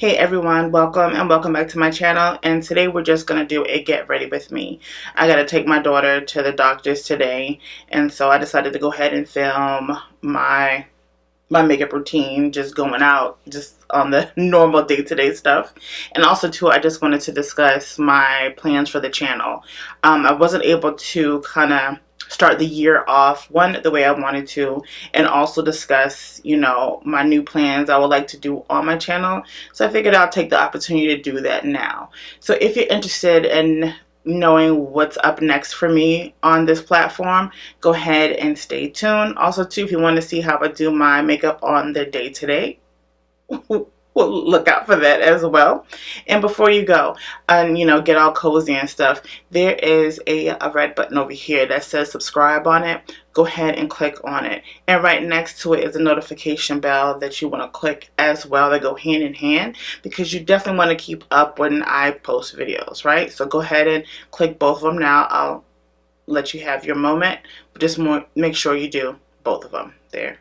Hey everyone, welcome and welcome back to my channel. And today we're just going to do a get ready with me. I got to take my daughter to the doctor's today, and so I decided to go ahead and film my makeup routine, just going out just on the normal day-to-day stuff. And also too, I just wanted to discuss my plans for the channel. I wasn't able to kind of start the year off the way I wanted to, and also discuss, my new plans I would like to do on my channel. So I figured I'll take the opportunity to do that now. So if you're interested in knowing what's up next for me on this platform, go ahead and stay tuned. Also too, if you want to see how I do my makeup on the day-to-day, well, look out for that as well. And before you go and get all cozy and stuff, there is a red button over here that says subscribe on it. Go ahead and click on it, and right next to it is a notification bell that you want to click as well. They go hand in hand because you definitely want to keep up when I post videos, right? So go ahead and click both of them now. I'll let you have your moment, but just make sure you do both of them. There,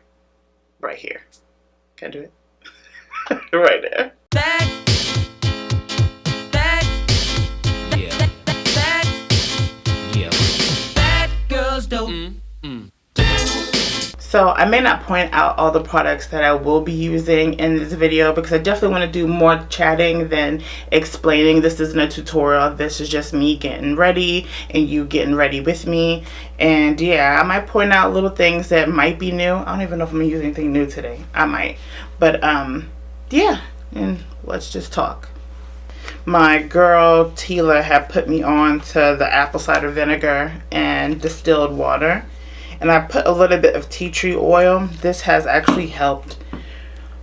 right here. Can I do it? Right there. So I may not point out all the products that I will be using in this video because I definitely want to do more chatting than explaining. This isn't a tutorial. This is just me getting ready and you getting ready with me. And yeah, I might point out little things that might be new. I don't even know if I'm going to use anything new today. I might. But yeah, and let's just talk. My girl Tila had put me on to the apple cider vinegar and distilled water, and I put a little bit of tea tree oil. This has actually helped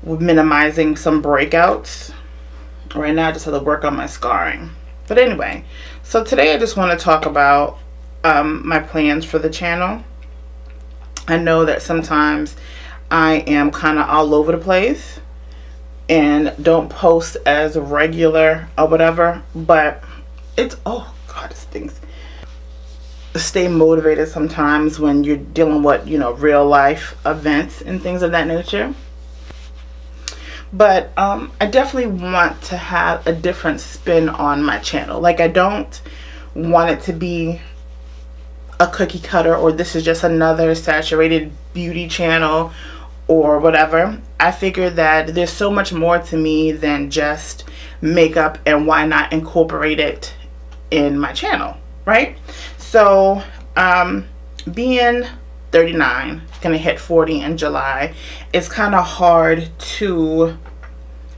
with minimizing some breakouts. Right now I just have to work on my scarring. But anyway, so today I just want to talk about my plans for the channel. I know that sometimes I am kind of all over the place and don't post as regular or whatever, but it's, oh god, this stinks. Stay motivated sometimes when you're dealing with, real life events and things of that nature. But I definitely want to have a different spin on my channel. Like, I don't want it to be a cookie cutter, or this is just another saturated beauty channel or whatever. I figure that there's so much more to me than just makeup, and why not incorporate it in my channel, right? So being 39, gonna hit 40 in July, it's kind of hard to,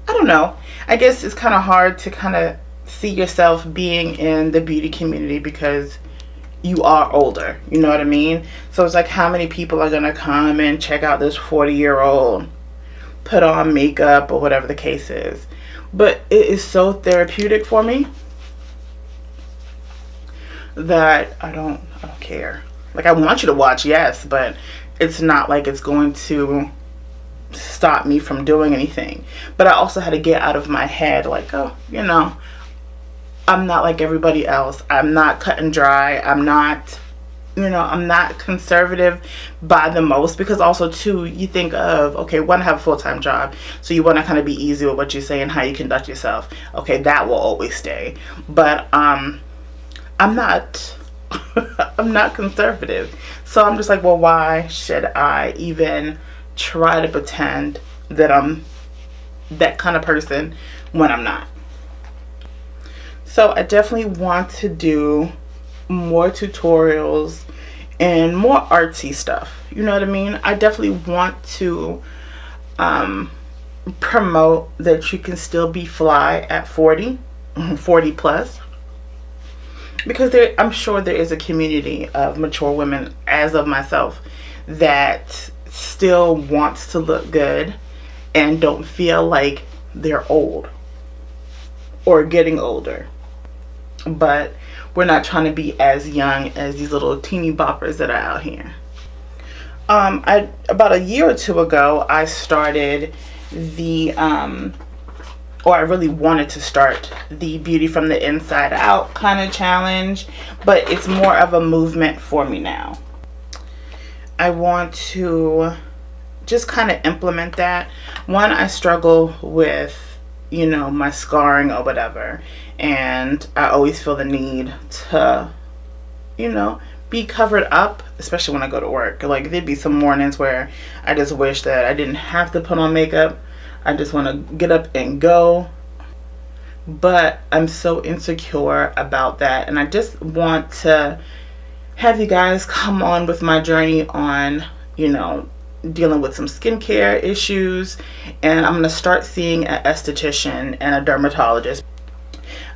I don't know, I guess it's kind of hard to kind of see yourself being in the beauty community because you are older, you know what I mean? So it's like, how many people are gonna come and check out this 40-year-old put on makeup or whatever the case is? But it is so therapeutic for me that I don't care. Like, I want you to watch, yes, but it's not like it's going to stop me from doing anything. But I also had to get out of my head, like, oh, I'm not like everybody else. I'm not cut and dry. I'm not, I'm not conservative by the most, because also too, you think of, okay, one, have a full-time job, so you want to kind of be easy with what you say and how you conduct yourself. Okay, that will always stay. But I'm not I'm not conservative. So I'm just like, well, why should I even try to pretend that I'm that kind of person when I'm not? So I definitely want to do more tutorials and more artsy stuff. You know what I mean? I definitely want to promote that you can still be fly at 40 plus. Because I'm sure there is a community of mature women, as of myself, that still wants to look good and don't feel like they're old or getting older. But we're not trying to be as young as these little teeny boppers that are out here. About a year or two ago, I started I really wanted to start the Beauty from the Inside Out kind of challenge, but it's more of a movement for me now. I want to just kind of implement that. One, I struggle with you know, my scarring or whatever. And I always feel the need to, you know, be covered up, especially when I go to work. Like, there'd be some mornings where I just wish that I didn't have to put on makeup. I just want to get up and go. But I'm so insecure about that, and I just want to have you guys come on with my journey on, you know, dealing with some skincare issues. And I'm going to start seeing an esthetician and a dermatologist.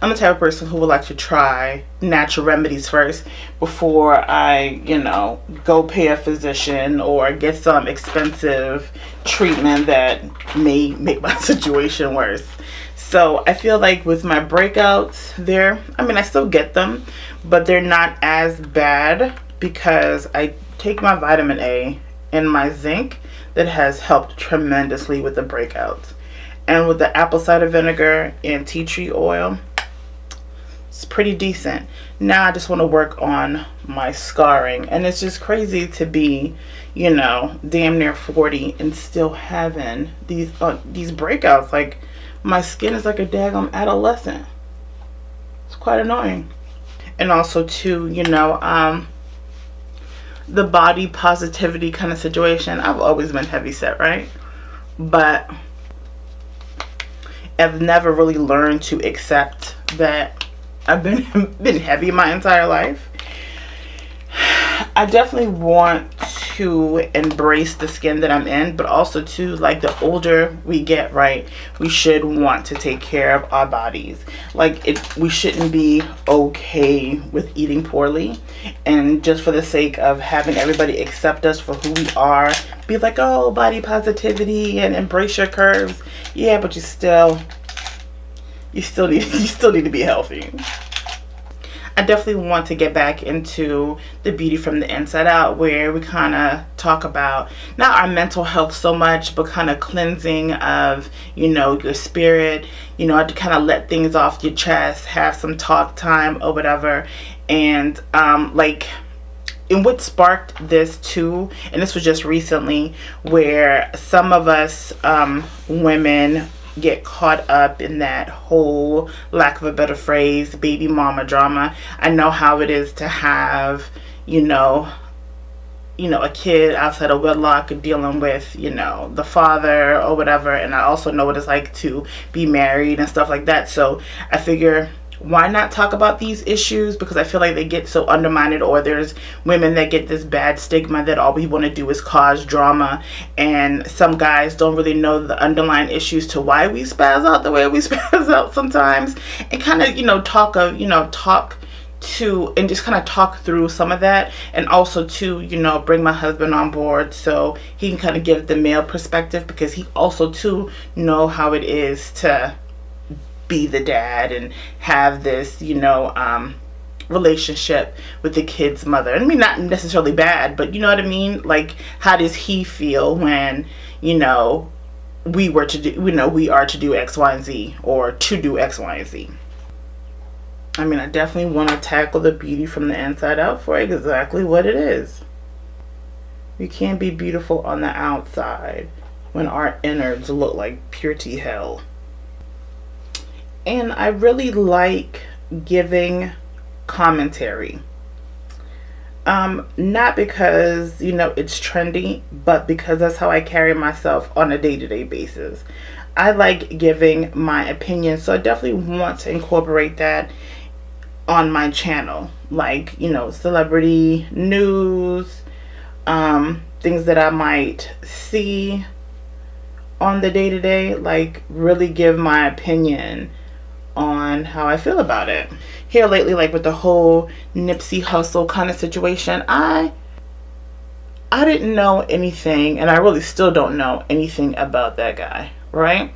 I'm the type of person who would like to try natural remedies first before I, you know, go pay a physician or get some expensive treatment that may make my situation worse. So I feel like with my breakouts there, I mean, I still get them, but they're not as bad because I take my vitamin A and my zinc that has helped tremendously with the breakouts. And with the apple cider vinegar and tea tree oil, it's pretty decent. Now I just want to work on my scarring. And it's just crazy to be, you know, damn near 40 and still having these breakouts. Like, my skin is like a daggone adolescent. It's quite annoying. And also too, you know, the body positivity kind of situation. I've always been heavy set, right? But I've never really learned to accept that I've been heavy my entire life. I definitely want to embrace the skin that I'm in, but also too, like, the older we get, right, we should want to take care of our bodies. Like, we shouldn't be okay with eating poorly, and just for the sake of having everybody accept us for who we are, be like, oh, body positivity and embrace your curves. Yeah, but you still need to be healthy. I definitely want to get back into the beauty from the inside out, where we kind of talk about not our mental health so much, but kind of cleansing of, you know, your spirit, you know, to kind of let things off your chest, have some talk time or whatever. And like, and what sparked this too, and this was just recently, where some of us women get caught up in that whole, lack of a better phrase, baby mama drama. I know how it is to have, you know, a kid outside of wedlock dealing with, you know, the father or whatever. And I also know what it's like to be married and stuff like that. So I figure, why not talk about these issues? Because I feel like they get so undermined, or there's women that get this bad stigma that all we want to do is cause drama, and some guys don't really know the underlying issues to why we spaz out the way we spaz out sometimes, and kind of, you know, talk to and just kind of talk through some of that. And also to, you know, bring my husband on board so he can kind of give the male perspective, because he also too know how it is to be the dad and have this, you know, relationship with the kid's mother. I mean, not necessarily bad, but you know what I mean? Like, how does he feel when, you know, we are to do X, Y, and Z, or to do X, Y, and Z. I mean, I definitely want to tackle the beauty from the inside out for exactly what it is. You can't be beautiful on the outside when our innards look like pure tea hell. And I really like giving commentary. Not because, you know, it's trendy, but because that's how I carry myself on a day-to-day basis. I like giving my opinion, so I definitely want to incorporate that on my channel. Like, you know, celebrity news, things that I might see on the day-to-day, like really give my opinion on how I feel about it. Here lately, like with the whole Nipsey Hussle kind of situation, I didn't know anything, and I really still don't know anything about that guy, right?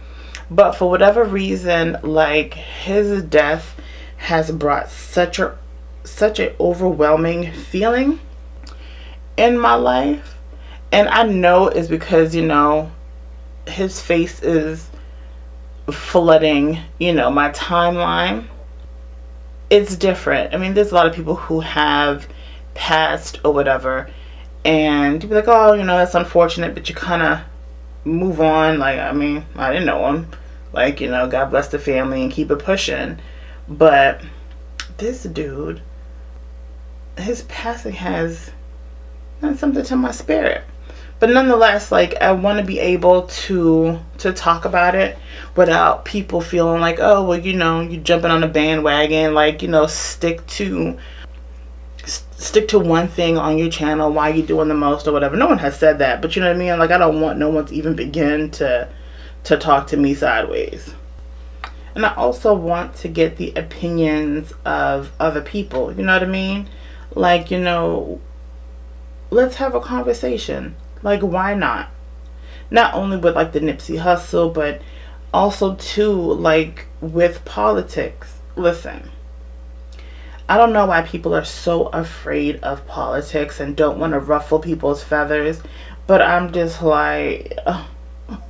But for whatever reason, like, his death has brought such an overwhelming feeling in my life. And I know it's because, you know, his face is flooding, you know, my timeline. It's different. I mean, there's a lot of people who have passed or whatever, and you'd be like, oh, you know, that's unfortunate, but you kind of move on. Like, I mean, I didn't know him. Like, God bless the family and keep it pushing. But this dude, his passing has done something to my spirit. But nonetheless, like, I want to be able to talk about it without people feeling like, oh, well, you jumping on a bandwagon. Like, stick to one thing on your channel. Why you doing the most or whatever. No one has said that, but you know what I mean. Like, I don't want no one to even begin to talk to me sideways. And I also want to get the opinions of other people. You know what I mean? Like, let's have a conversation. Like, why not? Not only with like the Nipsey Hussle, but also too, like, with politics. Listen, I don't know why people are so afraid of politics and don't want to ruffle people's feathers, but I'm just like,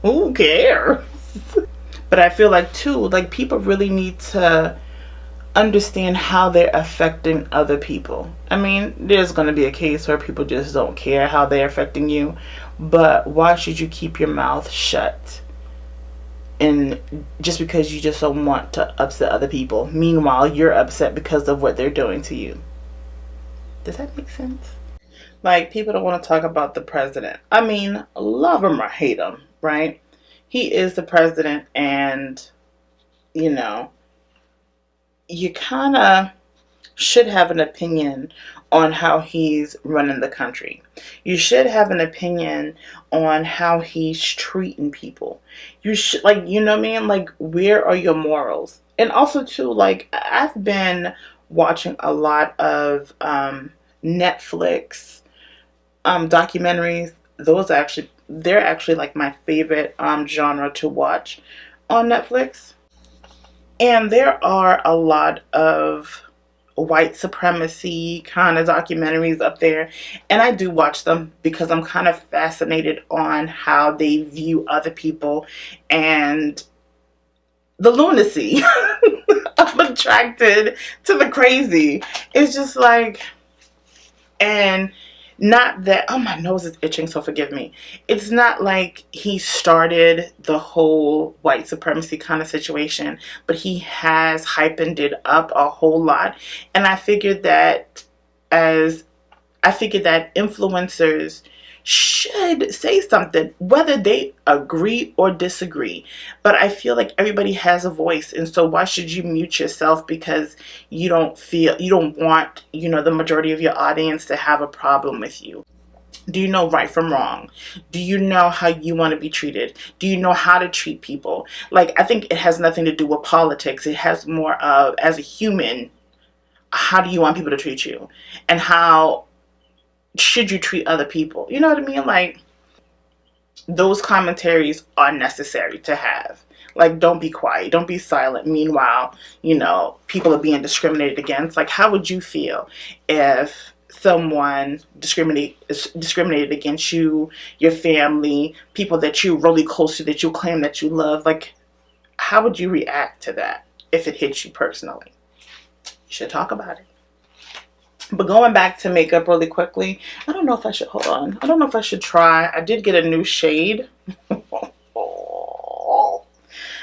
who cares? But I feel like too, like, people really need to understand how they're affecting other people. I mean, there's going to be a case where people just don't care how they're affecting you, but why should you keep your mouth shut? And just because you just don't want to upset other people, meanwhile you're upset because of what they're doing to you. Does that make sense? Like, people don't want to talk about the president. I mean, love him or hate him, right? He is the president, and you kind of should have an opinion on how he's running the country. You should have an opinion on how he's treating people. You should, like, you know what I mean? Like, where are your morals? And also too, like, I've been watching a lot of Netflix documentaries. They're actually like my favorite genre to watch on Netflix. And there are a lot of white supremacy kind of documentaries up there, and I do watch them because I'm kind of fascinated on how they view other people and the lunacy. I'm attracted to the crazy. It's just like, and not that, oh, my nose is itching, so forgive me. It's not like he started the whole white supremacy kind of situation, but he has hypened it up a whole lot. And I figured that influencers should say something, whether they agree or disagree. But I feel like everybody has a voice, and so why should you mute yourself because you don't want, the majority of your audience to have a problem with you? Do you know right from wrong? Do you know how you want to be treated? Do you know how to treat people? Like, I think it has nothing to do with politics. It has more of, as a human, how do you want people to treat you? And how should you treat other people? You know what I mean? Like, those commentaries are necessary to have. Like, don't be quiet, don't be silent. Meanwhile, people are being discriminated against. Like, how would you feel if someone discriminated against you, your family, people that you're really close to, that you claim that you love? Like, how would you react to that if it hits you personally? You should talk about it. But going back to makeup really quickly, I don't know if I should, hold on. I don't know if I should try. I did get a new shade.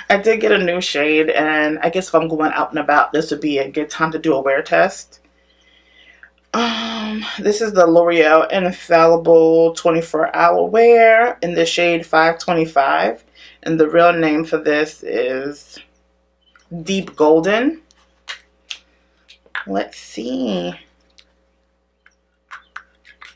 I did get a new shade, and I guess if I'm going out and about, this would be a good time to do a wear test. This is the L'Oreal Infallible 24-Hour Wear in the shade 525. And the real name for this is Deep Golden. Let's see.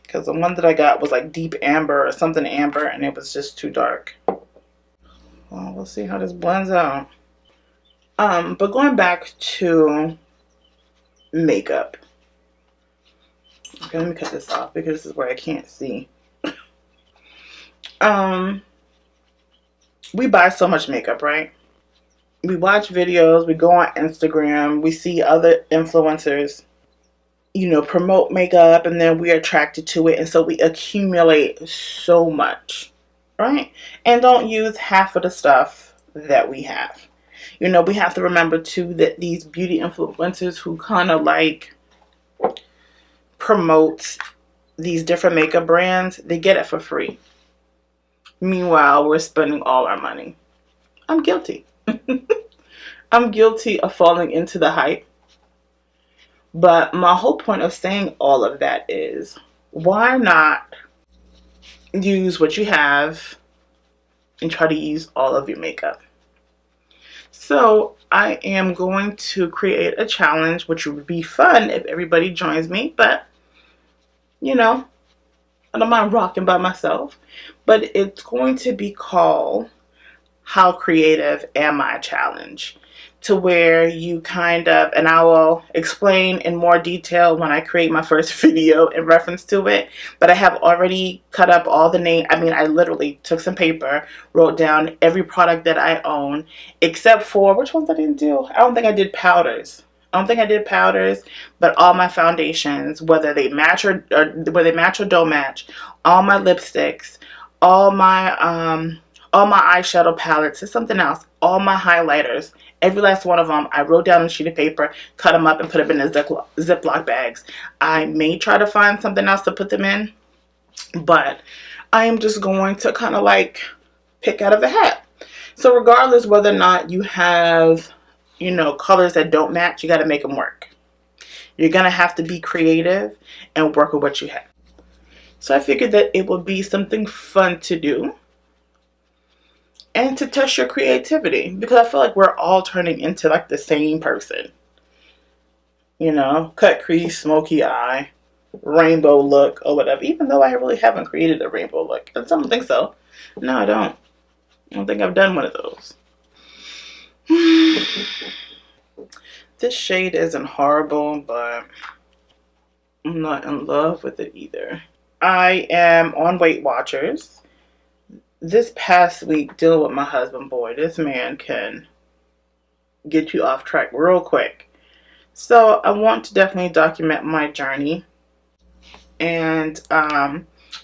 Because the one that I got was like Deep Amber or something amber, and it was just too dark. Well, we'll see how this blends out. But going back to makeup. Okay, let me cut this off because this is where I can't see. We buy so much makeup, right? We watch videos, we go on Instagram, we see other influencers, promote makeup, and then we're attracted to it, and so we accumulate so much, right? And don't use half of the stuff that we have. We have to remember too that these beauty influencers who kind of like promote these different makeup brands, they get it for free. Meanwhile, we're spending all our money. I'm guilty. I'm guilty of falling into the hype. But my whole point of saying all of that is, why not use what you have and try to use all of your makeup? So I am going to create a challenge, which would be fun if everybody joins me, but you know, I don't mind rocking by myself. But it's going to be called How Creative Am I Challenge, to where you kind of, and I will explain in more detail when I create my first video in reference to it, but I have already cut up all the name. I mean, I literally took some paper, wrote down every product that I own, except for, which ones I didn't do? I don't think I did powders. I don't think I did powders, but all my foundations, whether they match or don't match, all my lipsticks, all my eyeshadow palettes, it's something else, all my highlighters, every last one of them, I wrote down on a sheet of paper, cut them up, and put them in the Ziploc bags. I may try to find something else to put them in, but I am just going to kind of like pick out of a hat. So regardless whether or not you have, you know, colors that don't match, you got to make them work. You're going to have to be creative and work with what you have. So I figured that it would be something fun to do and to test your creativity, because I feel like we're all turning into like the same person. You know, cut crease, smoky eye, rainbow look, or whatever. Even though I really haven't created a rainbow look. I don't think so. No, I don't. I don't think I've done one of those. This shade isn't horrible, but I'm not in love with it either. I am on Weight Watchers. This past week, dealing with my husband, boy, this man can get you off track real quick. So I want to definitely document my journey, and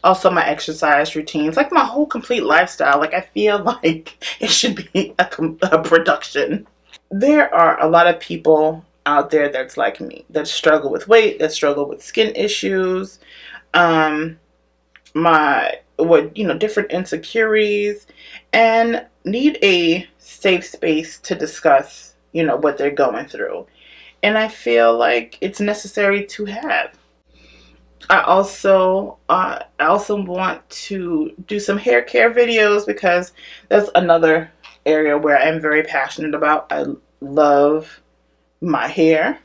also my exercise routines, like my whole complete lifestyle. Like I feel like it should be a production. There are a lot of people out there that's like me, that struggle with weight, that struggle with skin issues, different insecurities, and need a safe space to discuss, what they're going through. And I feel like it's necessary to have. I also want to do some hair care videos, because that's another area where I'm very passionate about. I love my hair.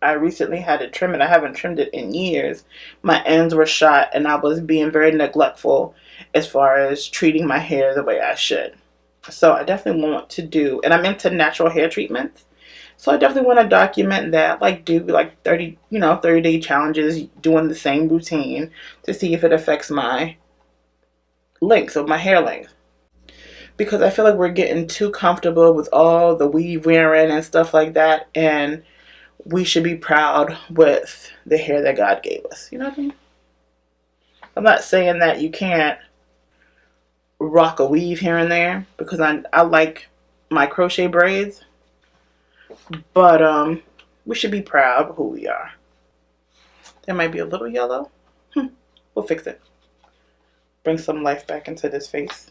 I recently had to trim it. I haven't trimmed it in years. My ends were shot, and I was being very neglectful as far as treating my hair the way I should. So I definitely want to do, and I'm into natural hair treatments. So I definitely want to document that, like do like 30-day challenges, doing the same routine to see if it affects my length of my hair length. Because I feel like we're getting too comfortable with all the weave wearing and stuff like that, and we should be proud with the hair that God gave us. You know what I mean? I'm not saying that you can't rock a weave here and there, because I like my crochet braids. But we should be proud of who we are. There might be a little yellow. We'll fix it. Bring some life back into this face.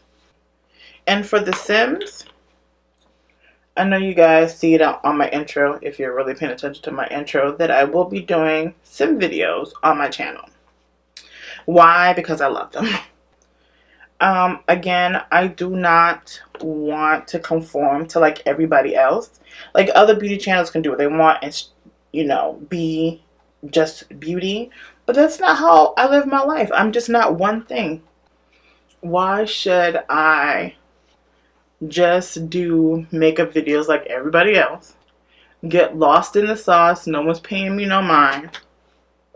And for the Sims, I know you guys see it on my intro, if you're really paying attention to my intro, that I will be doing Sim videos on my channel. Why? Because I love them. Again, I do not want to conform to like everybody else. Like other beauty channels can do what they want and, be just beauty. But that's not how I live my life. I'm just not one thing. Why should I just do makeup videos like everybody else, get lost in the sauce, no one's paying me no mind,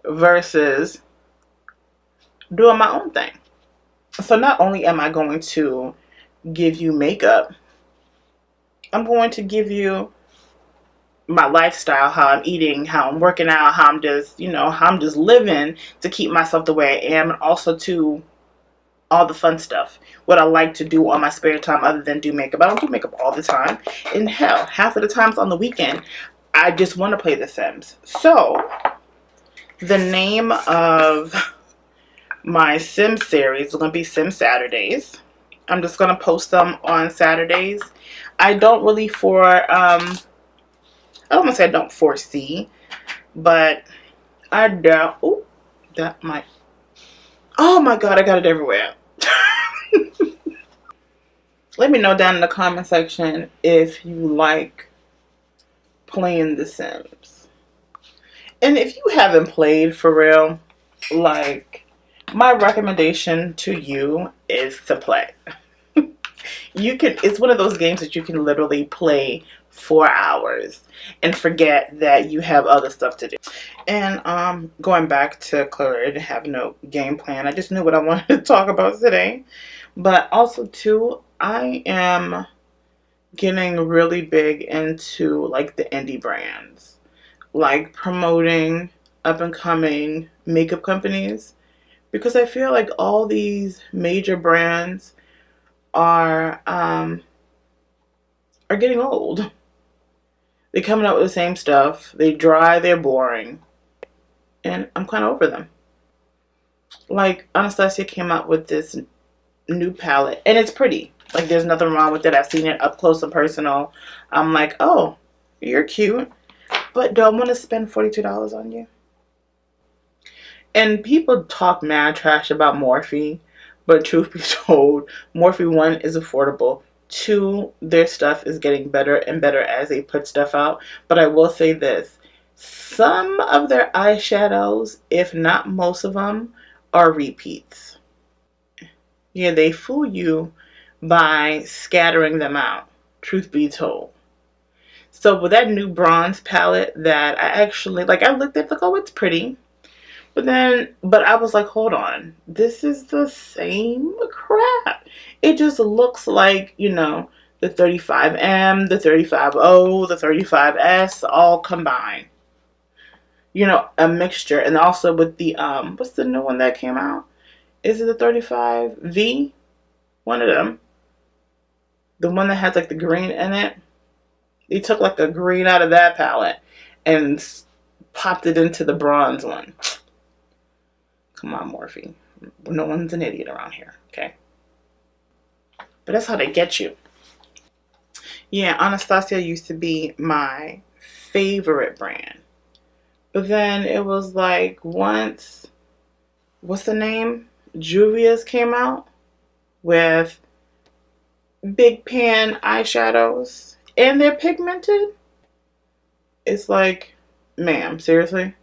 versus doing my own thing? So not only am I going to give you makeup, I'm going to give you my lifestyle, how I'm eating, how I'm working out, how I'm just, how I'm just living to keep myself the way I am, and also to all the fun stuff, what I like to do on my spare time other than do makeup. I don't do makeup all the time, and hell, half of the times on the weekend, I just want to play The Sims. So the name of my Sim series is going to be Sim Saturdays. I'm just going to post them on Saturdays. I don't really I don't want to say I don't foresee, but I doubt, oh, that might, oh my God, I got it everywhere. Let me know down in the comment section if you like playing The Sims. And if you haven't played for real, like, my recommendation to you is to play. It's one of those games that you can literally play for hours and forget that you have other stuff to do. And going back to Chloe, I didn't have no game plan. I just knew what I wanted to talk about today. But also too, I am getting really big into like the indie brands, like promoting up and coming makeup companies, because I feel like all these major brands are getting old. They're coming out with the same stuff. They dry, they're boring, and I'm kind of over them. Like Anastasia came out with this new palette, and it's pretty. Like, there's nothing wrong with it. I've seen it up close and personal. I'm like, oh, you're cute, but do I want to spend $42 on you? And people talk mad trash about Morphe, but truth be told, Morphe, 1, is affordable. 2, their stuff is getting better and better as they put stuff out. But I will say this, some of their eyeshadows, if not most of them, are repeats. Yeah, they fool you by scattering them out, truth be told. So with that new bronze palette that I actually, like, I looked at, like, oh, it's pretty. But I was like, hold on, this is the same crap. It just looks like, you know, the 35M, the 35O, the 35S, all combined. You know, a mixture. And also with the, what's the new one that came out? Is it the 35V? One of them. The one that has like the green in it. They took like a green out of that palette and popped it into the bronze one. Come on, Morphe. No one's an idiot around here, okay? But that's how they get you. Yeah, Anastasia used to be my favorite brand. But then it was like once, what's the name? Juvia's came out with big pan eyeshadows, and they're pigmented. It's like, ma'am, seriously?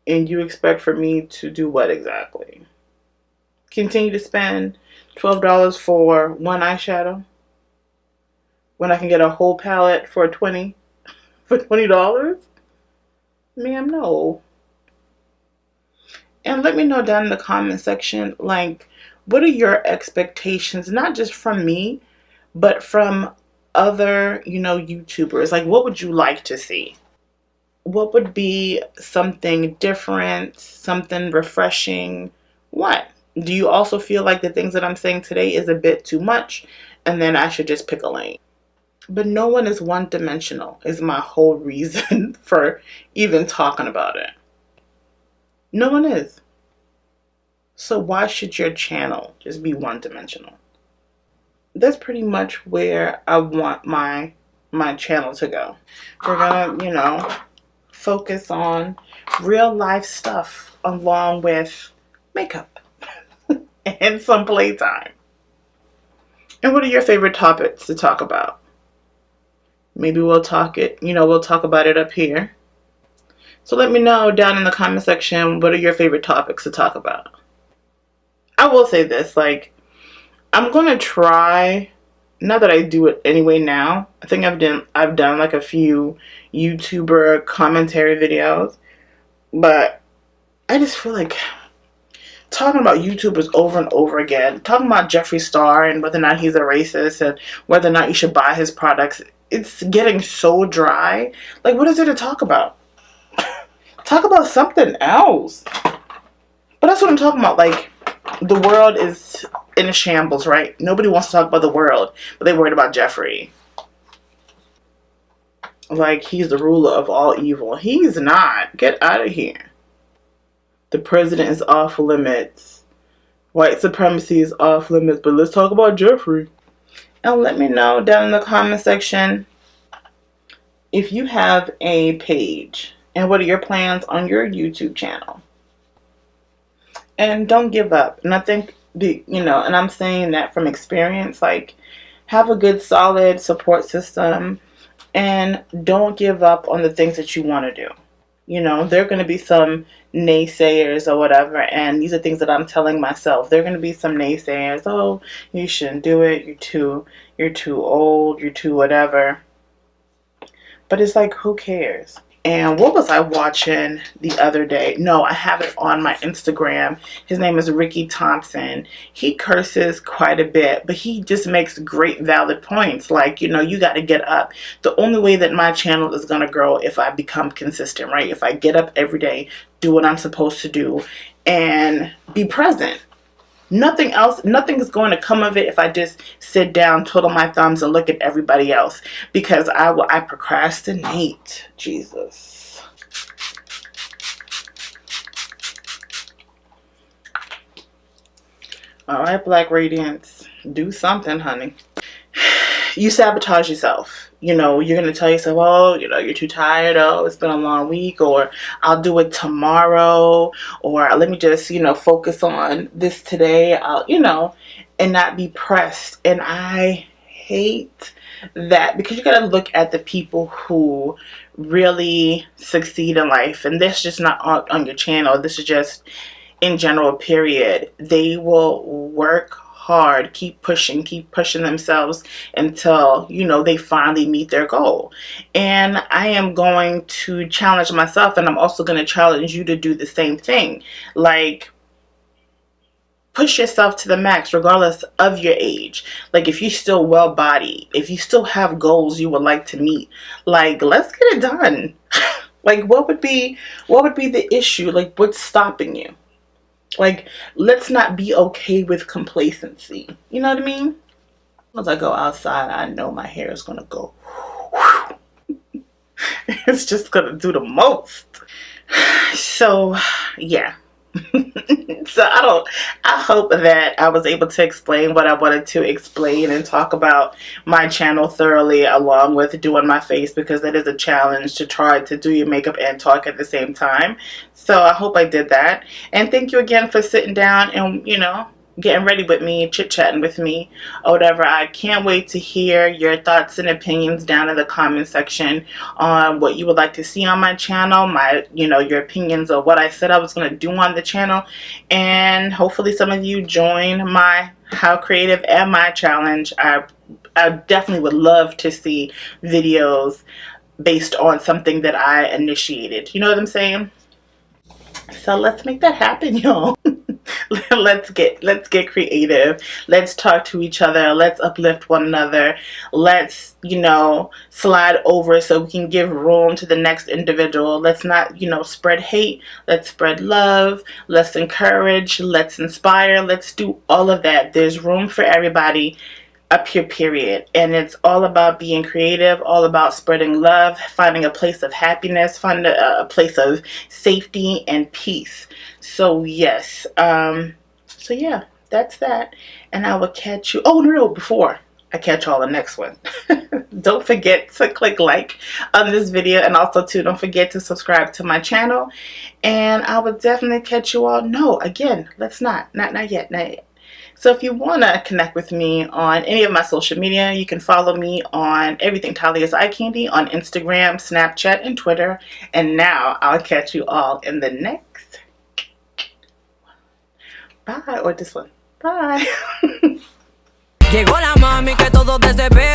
And you expect for me to do what exactly? Continue to spend $12 for one eyeshadow when I can get a whole palette for $20? Ma'am, no. And let me know down in the comment section, like, what are your expectations, not just from me, but from other, you know, YouTubers? Like, what would you like to see? What would be something different, something refreshing? What? Do you also feel like the things that I'm saying today is a bit too much, and then I should just pick a lane? But no one is one-dimensional, is my whole reason for even talking about it. No one is. So why should your channel just be one-dimensional? That's pretty much where I want my channel to go. We're gonna, you know, focus on real life stuff along with makeup and some playtime. And what are your favorite topics to talk about? Maybe we'll talk about it up here. So let me know down in the comment section, what are your favorite topics to talk about? I will say this, like, I'm going to try, not that I do it anyway now. I think I've done like a few YouTuber commentary videos, but I just feel like talking about YouTubers over and over again, talking about Jeffree Star and whether or not he's a racist and whether or not you should buy his products, it's getting so dry. Like, what is there to talk about? Talk about something else. But that's what I'm talking about. Like, the world is in a shambles, right? Nobody wants to talk about the world, but they're worried about Jeffree. Like, he's the ruler of all evil. He's not. Get out of here. The president is off limits. white supremacy is off limits, but let's talk about Jeffrey. And let me know down in the comment section if you have a page and what are your plans on your YouTube channel. And don't give up. And I think, and I'm saying that from experience, like, have a good, solid support system and don't give up on the things that you want to do. There are going to be some naysayers or whatever, and these are things that I'm telling myself. There are going to be some naysayers. Oh, you shouldn't do it. You're too old. You're too whatever. But it's like, who cares? And what was I watching the other day? No, I have it on my Instagram. His name is Ricky Thompson. He curses quite a bit, but he just makes great valid points. Like, you got to get up. The only way that my channel is going to grow if I become consistent, right? If I get up every day, do what I'm supposed to do, and be present. Nothing is going to come of it if I just sit down, twiddle my thumbs, and look at everybody else. Because I procrastinate. Jesus. Alright, Black Radiance. Do something, honey. You sabotage yourself. You're going to tell yourself, oh, you're too tired. Oh, it's been a long week. Or I'll do it tomorrow. Or let me just, focus on this today. And not be pressed. And I hate that, because you got to look at the people who really succeed in life. And this is just not on your channel. This is just in general, period. They will work hard, keep pushing themselves until they finally meet their goal. And I am going to challenge myself, and I'm also going to challenge you to do the same thing. Like, push yourself to the max regardless of your age. Like, if you're still well-bodied, if you still have goals you would like to meet, like, let's get it done. Like, what would be the issue? Like, what's stopping you? Like, let's not be okay with complacency. You know what I mean? Once I go outside, I know my hair is going to go. It's just going to do the most. So, yeah. So I hope that I was able to explain what I wanted to explain and talk about my channel thoroughly, along with doing my face, because that is a challenge to try to do your makeup and talk at the same time. So I hope I did that. And thank you again for sitting down and, getting ready with me, chit-chatting with me, or whatever. I can't wait to hear your thoughts and opinions down in the comment section on what you would like to see on my channel, your opinions of what I said I was going to do on the channel, and hopefully some of you join my How Creative and my challenge. I definitely would love to see videos based on something that I initiated. You know what I'm saying? So let's make that happen, y'all. Let's get creative. Let's talk to each other. Let's uplift one another. Let's, slide over so we can give room to the next individual. Let's not, spread hate. Let's spread love. Let's encourage. Let's inspire. Let's do all of that. There's room for everybody up here, period. And it's all about being creative, all about spreading love, finding a place of happiness, finding a place of safety and peace. So yes, so yeah, that's that. And I will catch you. Oh no, before I catch y'all the next one, don't forget to click like on this video, and also too, don't forget to subscribe to my channel. And I will definitely catch you all. No, again, let's not yet. So if you want to connect with me on any of my social media, you can follow me on everything Thaliaseyecandy on Instagram, Snapchat, and Twitter. And now I'll catch you all in the next. Bye. Or this one. Bye. Llegó la mami que todo desespera.